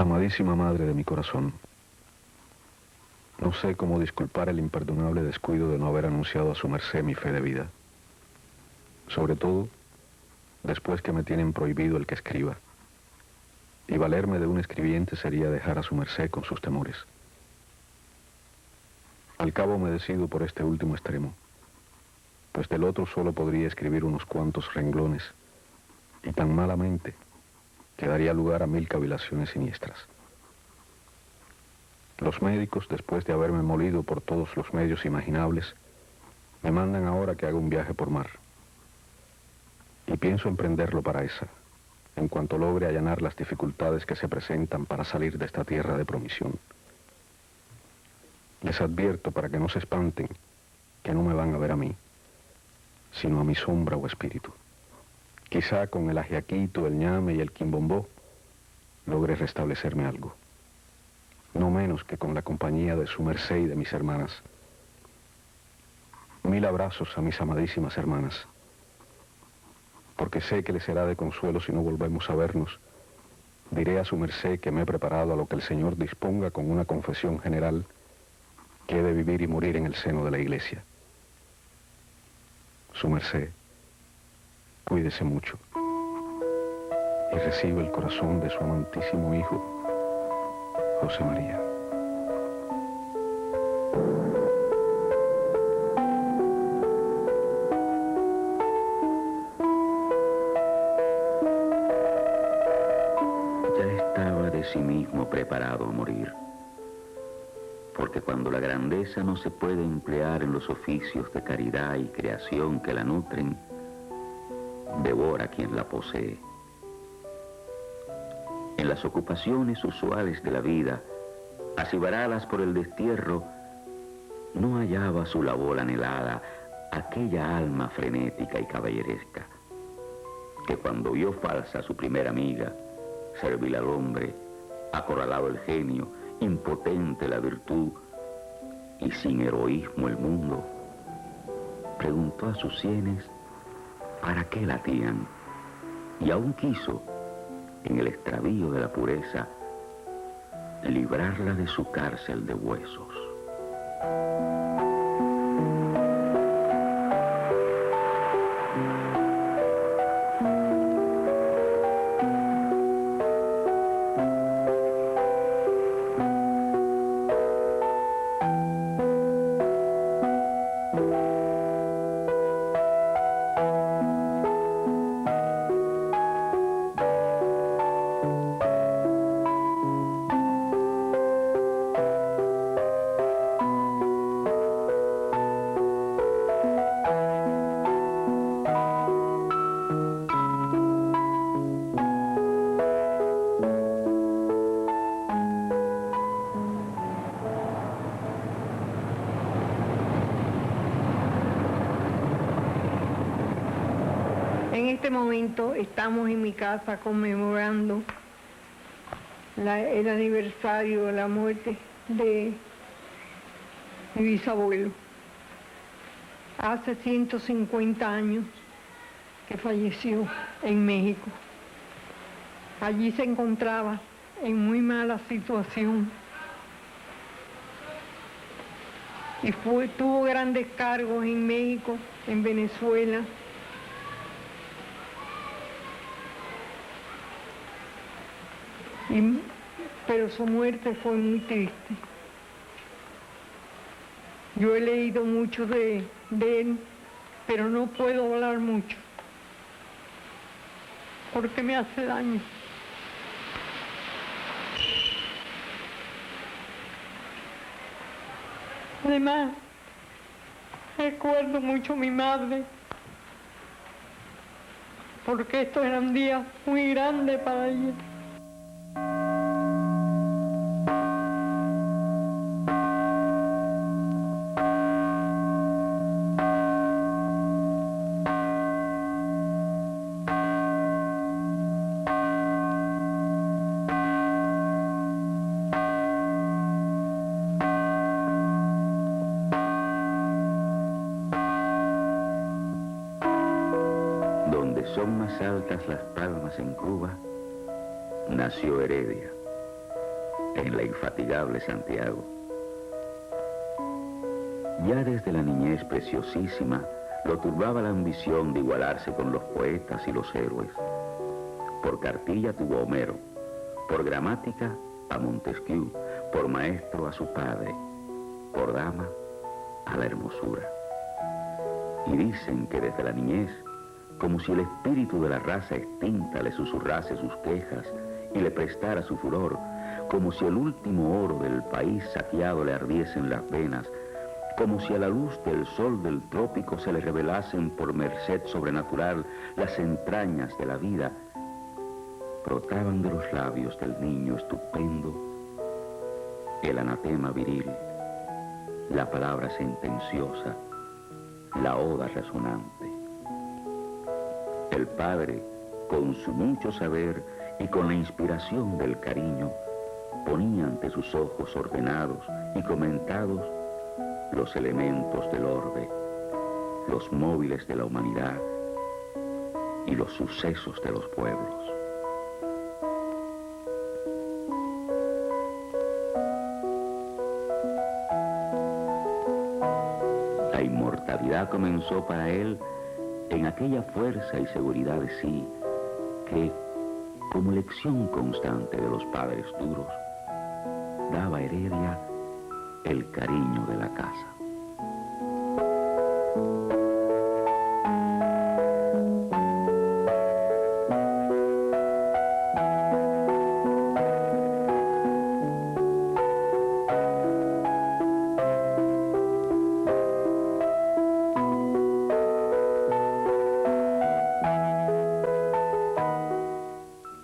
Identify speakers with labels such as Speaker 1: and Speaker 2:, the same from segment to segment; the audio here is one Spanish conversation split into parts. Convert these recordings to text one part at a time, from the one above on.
Speaker 1: Amadísima madre de mi corazón, no sé cómo disculpar el imperdonable descuido de no haber anunciado a su merced mi fe de vida. Sobre todo, después que me tienen prohibido el que escriba. Y valerme de un escribiente sería dejar a su merced con sus temores. Al cabo me decido por este último extremo, pues del otro solo podría escribir unos cuantos renglones, y tan malamente que daría lugar a 1000 cavilaciones siniestras. Los médicos, después de haberme molido por todos los medios imaginables, me mandan ahora que haga un viaje por mar. Y pienso emprenderlo para esa, en cuanto logre allanar las dificultades que se presentan para salir de esta tierra de promisión. Les advierto, para que no se espanten, que no me van a ver a mí, sino a mi sombra o espíritu. Quizá con el ajiaquito, el ñame y el quimbombó logre restablecerme algo. No menos que con la compañía de su merced y de mis hermanas. 1000 abrazos a mis amadísimas hermanas, porque sé que les será de consuelo si no volvemos a vernos. Diré a su merced que me he preparado a lo que el Señor disponga con una confesión general, que he de vivir y morir en el seno de la iglesia. Su merced, cuídese mucho y recibe el corazón de su amantísimo hijo, José María.
Speaker 2: Ya estaba de sí mismo preparado a morir, porque cuando la grandeza no se puede emplear en los oficios de caridad y creación que la nutren, devora quien la posee. En las ocupaciones usuales de la vida, acibaradas por el destierro, no hallaba su labor anhelada aquella alma frenética y caballeresca, que cuando vio falsa a su primera amiga, servil al hombre, acorralado el genio, impotente la virtud y sin heroísmo el mundo, preguntó a sus sienes para qué latían, y aún quiso, en el extravío de la pureza, librarla de su cárcel de huesos.
Speaker 3: En este momento estamos en mi casa conmemorando el aniversario de la muerte de mi bisabuelo. Hace 150 años que falleció en México. Allí se encontraba en muy mala situación y tuvo grandes cargos en México, en Venezuela. Pero su muerte fue muy triste. Yo he leído mucho de él, pero no puedo hablar mucho, porque me hace daño. Además, recuerdo mucho a mi madre, porque estos eran días muy grandes para ella.
Speaker 2: Donde son más altas las palmas en Cuba, nació Heredia, en la infatigable Santiago. Ya desde la niñez preciosísima lo turbaba la ambición de igualarse con los poetas y los héroes. Por cartilla tuvo a Homero, por gramática a Montesquieu, por maestro a su padre, por dama a la hermosura. Y dicen que desde la niñez, como si el espíritu de la raza extinta le susurrase sus quejas y le prestara su furor, como si el último oro del país saqueado le ardiese en las venas, como si a la luz del sol del trópico se le revelasen por merced sobrenatural las entrañas de la vida, brotaban de los labios del niño estupendo el anatema viril, la palabra sentenciosa, la oda resonante. El padre, con su mucho saber y con la inspiración del cariño, ponía ante sus ojos ordenados y comentados los elementos del orbe, los móviles de la humanidad y los sucesos de los pueblos. La inmortalidad comenzó para él en aquella fuerza y seguridad de sí que, como lección constante de los padres duros, daba a Heredia el cariño de la casa.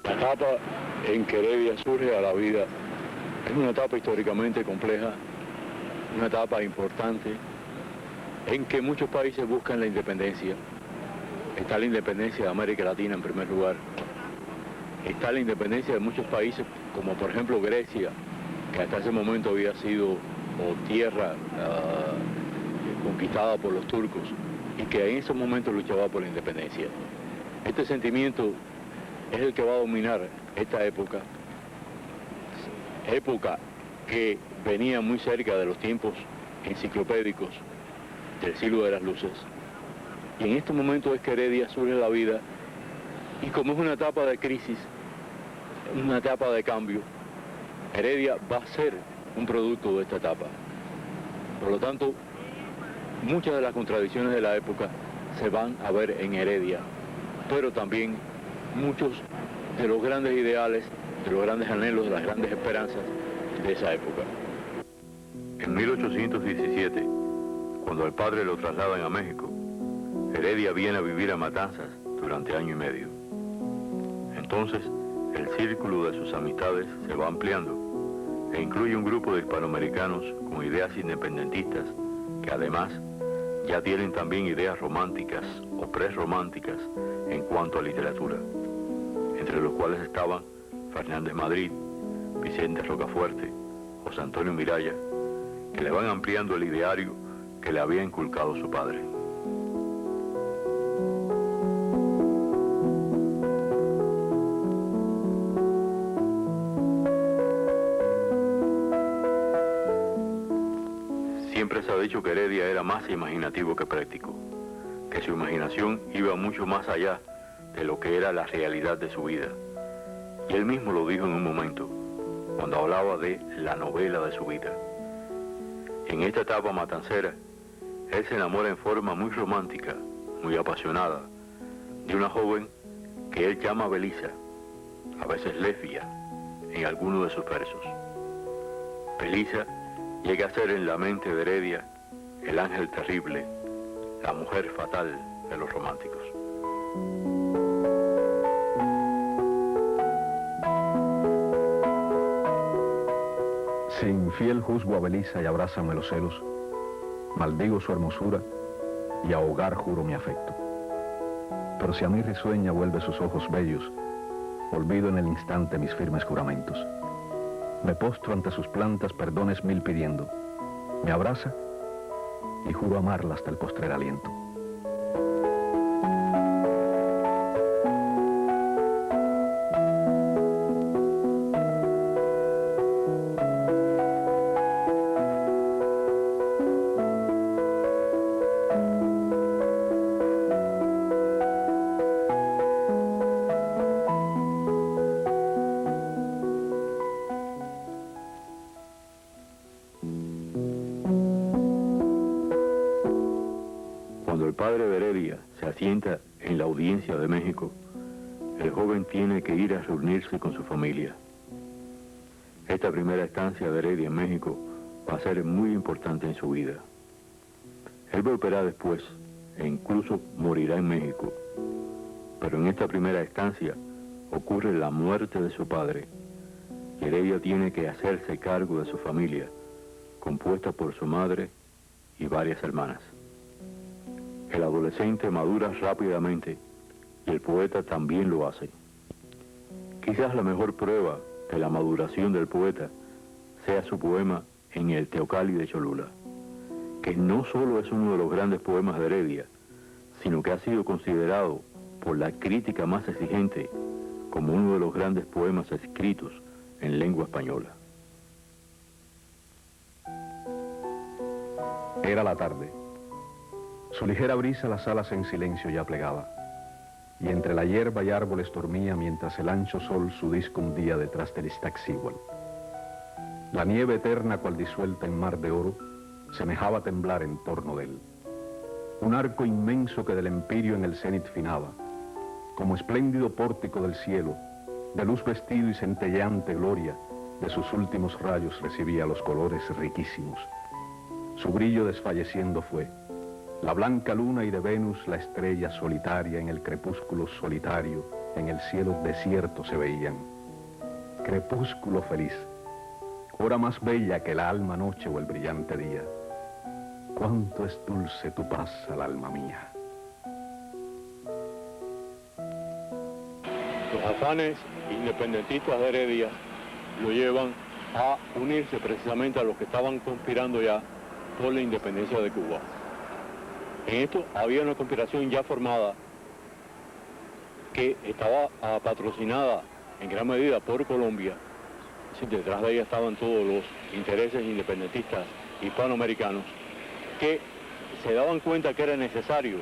Speaker 1: La etapa en que Heredia surge a la vida es una etapa históricamente compleja, una etapa importante en que muchos países buscan la independencia. Está la independencia de América Latina en primer lugar. Está la independencia de muchos países, como por ejemplo Grecia, que hasta ese momento había sido tierra conquistada por los turcos y que en ese momento luchaba por la independencia. Este sentimiento es el que va a dominar esta época que venía muy cerca de los tiempos enciclopédicos del siglo de las luces. Y en este momento es que Heredia surge en la vida, y como es una etapa de crisis, una etapa de cambio, Heredia va a ser un producto de esta etapa. Por lo tanto, muchas de las contradicciones de la época se van a ver en Heredia, pero también muchos de los grandes ideales, de los grandes anhelos, de las grandes esperanzas de esa época. En 1817, cuando al padre lo trasladan a México, Heredia viene a vivir a Matanzas durante año y medio. Entonces, el círculo de sus amistades se va ampliando e incluye un grupo de hispanoamericanos con ideas independentistas que además ya tienen también ideas románticas o prerrománticas en cuanto a literatura, entre los cuales estaban Fernández Madrid, Vicente Rocafuerte, José Antonio Miralla, que le van ampliando el ideario que le había inculcado su padre. Siempre se ha dicho que Heredia era más imaginativo que práctico, que su imaginación iba mucho más allá de lo que era la realidad de su vida. Y él mismo lo dijo en un momento, cuando hablaba de la novela de su vida. En esta etapa matancera, él se enamora en forma muy romántica, muy apasionada, de una joven que él llama Belisa, a veces Lefia, en alguno de sus versos. Belisa llega a ser en la mente de Heredia el ángel terrible, la mujer fatal de los románticos. Si infiel juzgo a Belisa y abrázame los celos, maldigo su hermosura y a hogar juro mi afecto. Pero si a mí risueña vuelve sus ojos bellos, olvido en el instante mis firmes juramentos. Me postro ante sus plantas perdones mil pidiendo, me abraza y juro amarla hasta el postrer aliento.
Speaker 4: padre de Heredia se asienta en la Audiencia de México, el joven tiene que ir a reunirse con su familia. Esta primera estancia de Heredia en México va a ser muy importante en su vida. Él volverá después e incluso morirá en México. Pero en esta primera estancia ocurre la muerte de su padre y Heredia tiene que hacerse cargo de su familia, compuesta por su madre y varias hermanas. El adolescente madura rápidamente y el poeta también lo hace. Quizás la mejor prueba de la maduración del poeta sea su poema En el Teocalli de Cholula, que no solo es uno de los grandes poemas de Heredia, sino que ha sido considerado por la crítica más exigente como uno de los grandes poemas escritos en lengua española.
Speaker 1: Era la tarde. Su ligera brisa las alas en silencio ya plegaba, y entre la hierba y árboles dormía mientras el ancho sol su disco hundía detrás del Iztaccíhuatl. La nieve eterna, cual disuelta en mar de oro, semejaba temblar en torno de él. Un arco inmenso que del empirio en el cenit finaba, como espléndido pórtico del cielo, de luz vestido y centelleante gloria, de sus últimos rayos recibía los colores riquísimos. Su brillo desfalleciendo fue. La blanca luna y de Venus la estrella solitaria en el crepúsculo solitario, en el cielo desierto se veían. Crepúsculo feliz, hora más bella que la alma noche o el brillante día. Cuánto es dulce tu paz al alma mía.
Speaker 4: Los afanes independentistas de Heredia lo llevan a unirse precisamente a los que estaban conspirando ya por la independencia de Cuba. En esto había una conspiración ya formada que estaba patrocinada en gran medida por Colombia. Sí, detrás de ella estaban todos los intereses independentistas hispanoamericanos que se daban cuenta que era necesario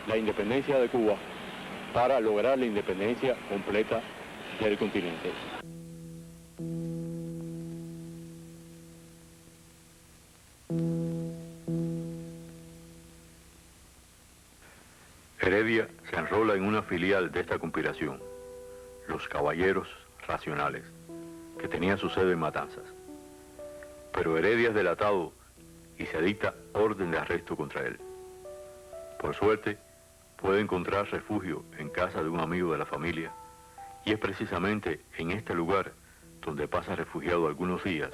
Speaker 4: la independencia de Cuba para lograr la independencia completa del continente. Heredia se enrola en una filial de esta conspiración, los Caballeros Racionales, que tenía su sede en Matanzas. Pero Heredia es delatado y se dicta orden de arresto contra él. Por suerte, puede encontrar refugio en casa de un amigo de la familia, y es precisamente en este lugar donde pasa refugiado algunos días,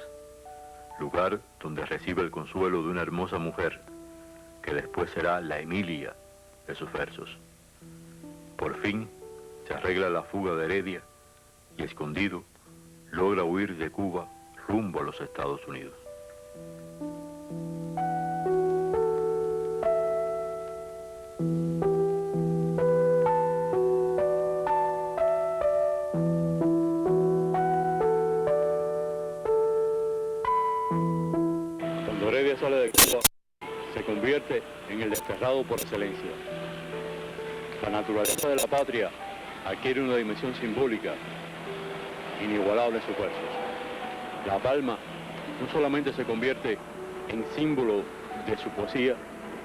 Speaker 4: lugar donde recibe el consuelo de una hermosa mujer, que después será la Emilia de sus versos. Por fin se arregla la fuga de Heredia y escondido logra huir de Cuba rumbo a los Estados Unidos. Cuando Heredia sale de Cuba, se convierte en el desterrado por excelencia. La naturaleza de la patria adquiere una dimensión simbólica inigualable en sus versos. La palma no solamente se convierte en símbolo de su poesía,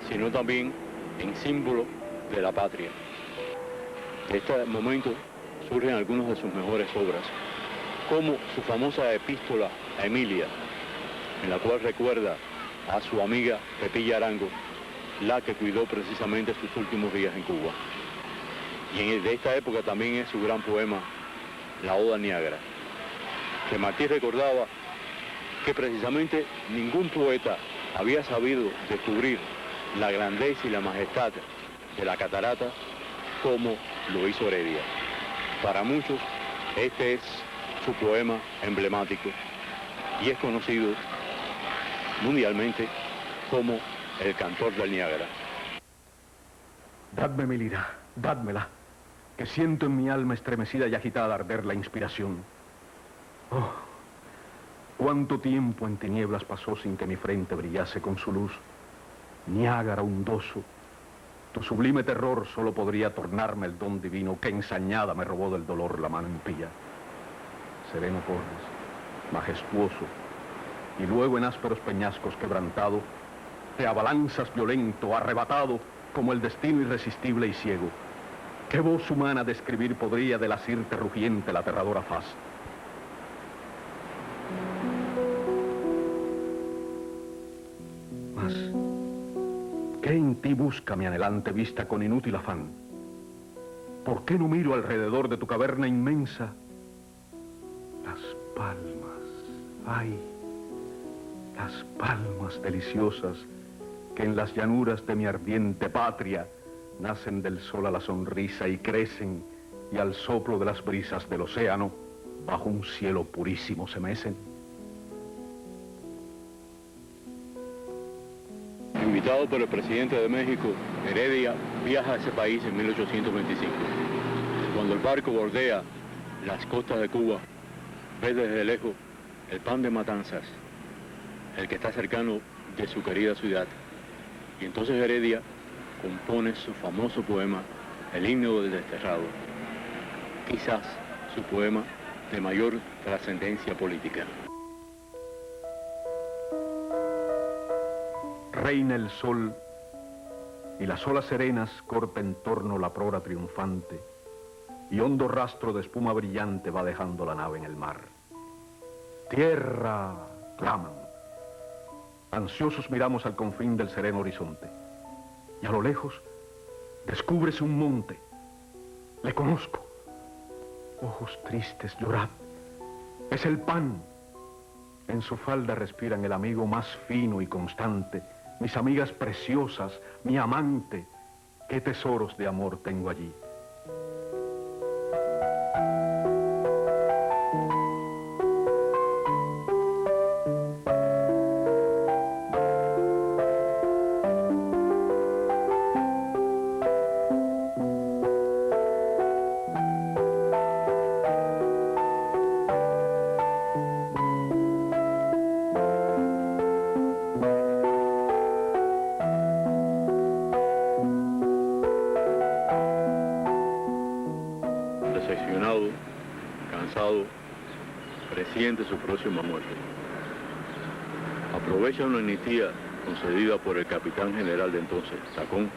Speaker 4: sino también en símbolo de la patria. De este momento surgen algunas de sus mejores obras, como su famosa epístola a Emilia, en la cual recuerda a su amiga Pepilla Arango, la que cuidó precisamente sus últimos días en Cuba. Y de esta época también es su gran poema, La Oda al Niágara, que Martí recordaba que precisamente ningún poeta había sabido descubrir la grandeza y la majestad de la catarata como lo hizo Heredia. Para muchos, este es su poema emblemático y es conocido mundialmente como el cantor del Niágara.
Speaker 1: Dadme mi lira, dádmela, que siento en mi alma estremecida y agitada arder la inspiración. Oh, cuánto tiempo en tinieblas pasó sin que mi frente brillase con su luz. Niágara hundoso, tu sublime terror solo podría tornarme el don divino que ensañada me robó del dolor la mano impía. Sereno corres, majestuoso, y luego en ásperos peñascos quebrantado, te abalanzas violento, arrebatado, como el destino irresistible y ciego. ¿Qué voz humana describir podría de la sirte rugiente la aterradora faz? Mas, ¿qué en ti busca mi anhelante vista con inútil afán? ¿Por qué no miro alrededor de tu caverna inmensa las palmas, ay, las palmas deliciosas que en las llanuras de mi ardiente patria nacen del sol a la sonrisa y crecen, y al soplo de las brisas del océano bajo un cielo purísimo se mecen?
Speaker 4: Invitado por el presidente de México, Heredia viaja a ese país en 1825. Cuando el barco bordea las costas de Cuba, ve desde lejos el pan de Matanzas, el que está cercano de su querida ciudad. Y entonces Heredia compone su famoso poema, El himno del desterrado, quizás su poema de mayor trascendencia política.
Speaker 1: Reina el sol y las olas serenas corta en torno la prora triunfante, y hondo rastro de espuma brillante va dejando la nave en el mar. ¡Tierra!, claman. Ansiosos miramos al confín del sereno horizonte, y a lo lejos descúbrese un monte. Le conozco. Ojos tristes, llorad. Es el pan. En su falda respiran el amigo más fino y constante. Mis amigas preciosas, mi amante, qué tesoros de amor tengo allí.
Speaker 4: Decepcionado, cansado, presiente su próxima muerte. Aprovecha una amnistía concedida por el capitán general de entonces, Tacón,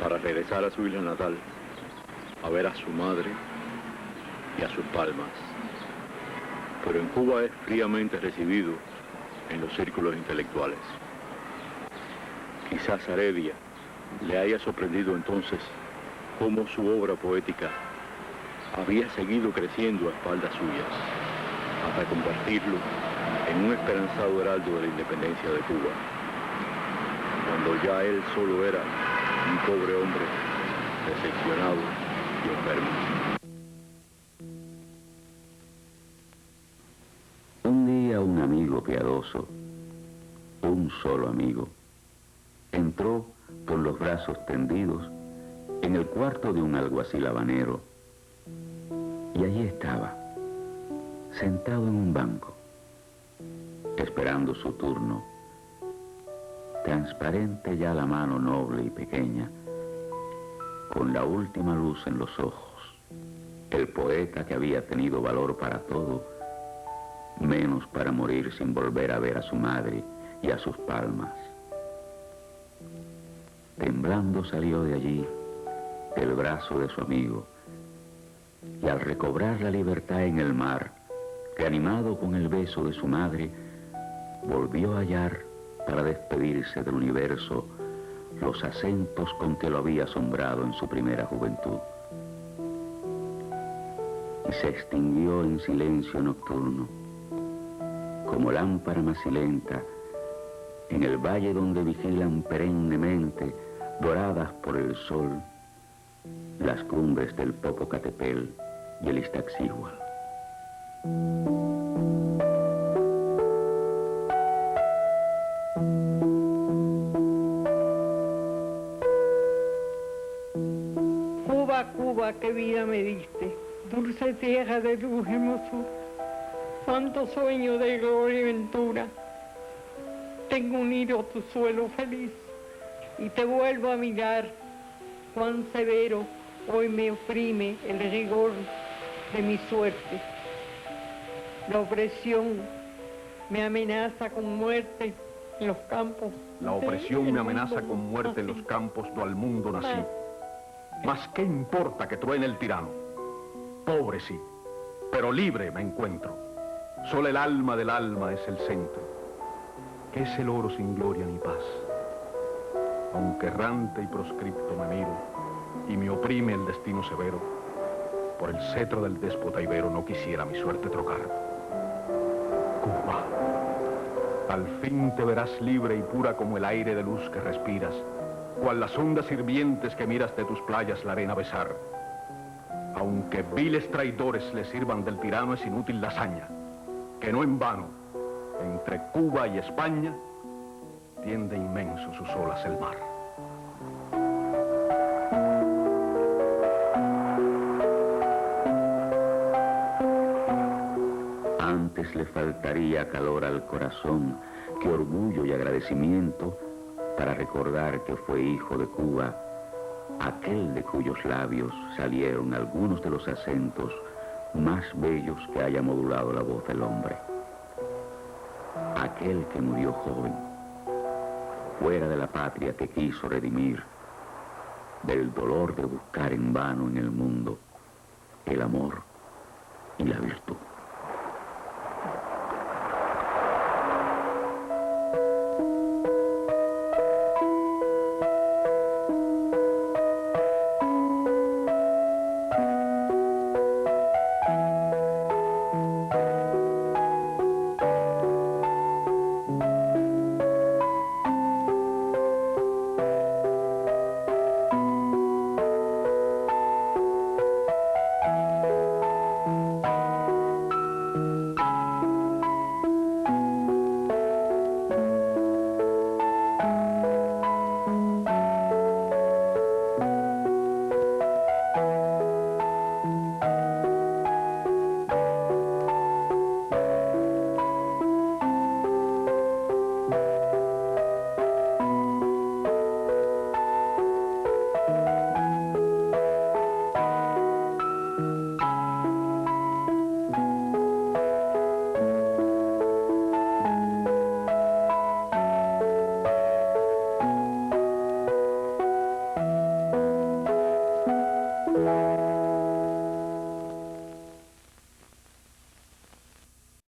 Speaker 4: para regresar a su isla natal, a ver a su madre y a sus palmas. Pero en Cuba es fríamente recibido en los círculos intelectuales. Quizás a Heredia le haya sorprendido entonces cómo su obra poética había seguido creciendo a espaldas suyas, hasta convertirlo en un esperanzado heraldo de la independencia de Cuba, cuando ya él solo era un pobre hombre decepcionado y enfermo.
Speaker 2: Un día un amigo piadoso, un solo amigo, entró con los brazos tendidos en el cuarto de un alguacil habanero. Y allí estaba, sentado en un banco, esperando su turno, transparente ya la mano noble y pequeña, con la última luz en los ojos, el poeta que había tenido valor para todo, menos para morir sin volver a ver a su madre y a sus palmas. Temblando salió de allí, del brazo de su amigo, y al recobrar la libertad en el mar, reanimado con el beso de su madre, volvió a hallar, para despedirse del universo, los acentos con que lo había asombrado en su primera juventud. Y se extinguió en silencio nocturno, como lámpara macilenta, en el valle donde vigilan perennemente, doradas por el sol, las cumbres del Popocatépetl y el Iztaccíhuatl.
Speaker 3: Cuba, Cuba, qué vida me diste, dulce tierra de luz y hermosura, cuánto sueño de gloria y ventura. Tengo unido tu suelo feliz y te vuelvo a mirar, cuán severo hoy me oprime el rigor de mi suerte. La opresión me amenaza con muerte en los campos.
Speaker 1: La opresión me amenaza con muerte en los campos do al mundo nací. Mas ¿qué importa que truene el tirano? Pobre sí, pero libre me encuentro. Solo el alma del alma es el centro. ¿Qué es el oro sin gloria ni paz? Aunque errante y proscripto me miro y me oprime el destino severo, por el cetro del déspota ibero no quisiera mi suerte trocar. Cuba, al fin te verás libre y pura como el aire de luz que respiras, cual las ondas hirvientes que miras de tus playas la arena besar. Aunque viles traidores le sirvan del tirano, es inútil la hazaña, que no en vano, entre Cuba y España, tiende inmenso sus olas el mar.
Speaker 2: Antes le faltaría calor al corazón que orgullo y agradecimiento para recordar que fue hijo de Cuba, aquel de cuyos labios salieron algunos de los acentos más bellos que haya modulado la voz del hombre. Aquel que murió joven, fuera de la patria que quiso redimir, del dolor de buscar en vano en el mundo el amor y la virtud.